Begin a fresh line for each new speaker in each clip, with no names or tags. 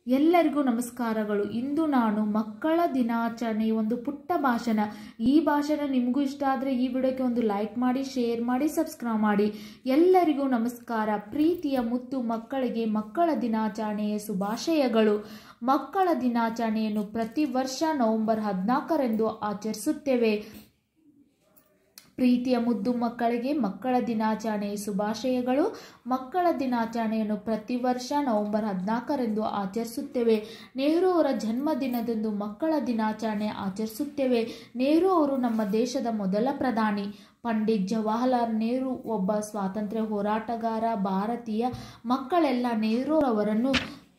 ಎಲ್ಲರಿಗೂ ನಮಸ್ಕಾರಗಳು. ಇಂದು ನಾನು ಮಕ್ಕಳ ದಿನಾಚರಣೆ ಒಂದು ಪುಟ್ಟ ಭಾಷಣ. ಈ ಭಾಷಣ ನಿಮಗೂ ಇಷ್ಟ ಆದರೆ ಈ ವಿಡಿಯೋಕ್ಕೆ ಒಂದು ಲೈಕ್ ಮಾಡಿ, ಶೇರ್ ಮಾಡಿ, ಸಬ್ಸ್ಕ್ರೈಬ್ ಮಾಡಿ. ಎಲ್ಲರಿಗೂ ನಮಸ್ಕಾರ. ಪ್ರೀತಿಯ ಮುತ್ತು ಮಕ್ಕಳಿಗೆ ಮಕ್ಕಳ ದಿನಾಚರಣೆಯ ಶುಭಾಶಯಗಳು. ಮಕ್ಕಳ ದಿನಾಚರಣೆಯನ್ನು ಪ್ರತಿ ವರ್ಷ ನವೆಂಬರ್ 14ರಂದು ಆಚರಿಸುತ್ತೇವೆ. ಪ್ರೀತಿಯ ಮುದ್ದು ಮಕ್ಕಳಿಗೆ ಮಕ್ಕಳ ದಿನಾಚರಣೆಯ ಶುಭಾಶಯಗಳು. ಮಕ್ಕಳ ದಿನಾಚರಣೆಯನ್ನು ಪ್ರತಿ ವರ್ಷ ನವೆಂಬರ್ 14ರಂದು ಆಚರಿಸುತ್ತೇವೆ. ನೆಹರು ಅವರ ಜನ್ಮದಿನದಂದು ಮಕ್ಕಳ ದಿನಾಚರಣೆ ಆಚರಿಸುತ್ತೇವೆ. ನೆಹರು ಅವರು ನಮ್ಮ ದೇಶದ ಮೊದಲ ಪ್ರಧಾನಿ. ಪಂಡಿತ್ ಜವಾಹರಲಾಲ್ ನೆಹರು ಒಬ್ಬ ಸ್ವಾತಂತ್ರ್ಯ ಹೋರಾಟಗಾರ. ಭಾರತೀಯ ಮಕ್ಕಳೆಲ್ಲ ನೆಹರು ಅವರನ್ನು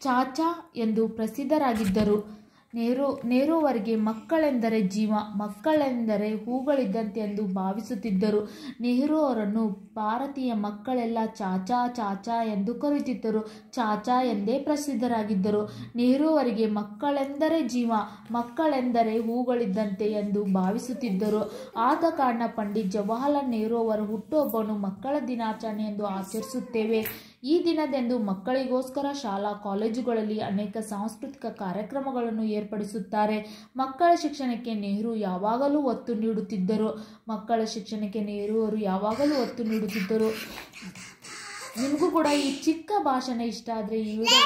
ಚಾಚಾ ಎಂದು ಪ್ರಸಿದ್ಧರಾಗಿದ್ದರು. ನೆಹರು ಅವರಿಗೆ ಮಕ್ಕಳೆಂದರೆ ಜೀವ, ಮಕ್ಕಳೆಂದರೆ ಹೂಗಳಿದ್ದಂತೆ ಎಂದು ಭಾವಿಸುತ್ತಿದ್ದರು. ನೆಹರು ಅವರನ್ನು ಭಾರತೀಯ ಮಕ್ಕಳೆಲ್ಲ ಚಾಚಾ ಚಾಚಾ ಎಂದು ಕರೆಯುತ್ತಿದ್ದರು. ಚಾಚಾ ಎಂದೇ ಪ್ರಸಿದ್ಧರಾಗಿದ್ದರು. ನೆಹರು ಅವರಿಗೆ ಮಕ್ಕಳೆಂದರೆ ಜೀವ, ಮಕ್ಕಳೆಂದರೆ ಹೂಗಳಿದ್ದಂತೆ ಎಂದು ಭಾವಿಸುತ್ತಿದ್ದರು. ಆದ ಕಾರಣ ಪಂಡಿತ್ ಜವಾಹರಲಾಲ್ ನೆಹರು ಅವರ ಹುಟ್ಟುಹಬ್ಬವನ್ನು ಮಕ್ಕಳ ದಿನಾಚರಣೆ ಎಂದು ಆಚರಿಸುತ್ತೇವೆ. ಈ ದಿನದಂದು ಮಕ್ಕಳಿಗೋಸ್ಕರ ಶಾಲಾ ಕಾಲೇಜುಗಳಲ್ಲಿ ಅನೇಕ ಸಾಂಸ್ಕೃತಿಕ ಕಾರ್ಯಕ್ರಮಗಳನ್ನು ಏರ್ಪಡಿಸುತ್ತಾರೆ. ಮಕ್ಕಳ ಶಿಕ್ಷಣಕ್ಕೆ ನೆಹರು ಯಾವಾಗಲೂ ಒತ್ತು ನೀಡುತ್ತಿದ್ದರು. ನಿಮಗೂ ಕೂಡ ಈ ಚಿಕ್ಕ ಭಾಷಣ ಇಷ್ಟ ಆದರೆ ಈ ವಿಡಿಯೋ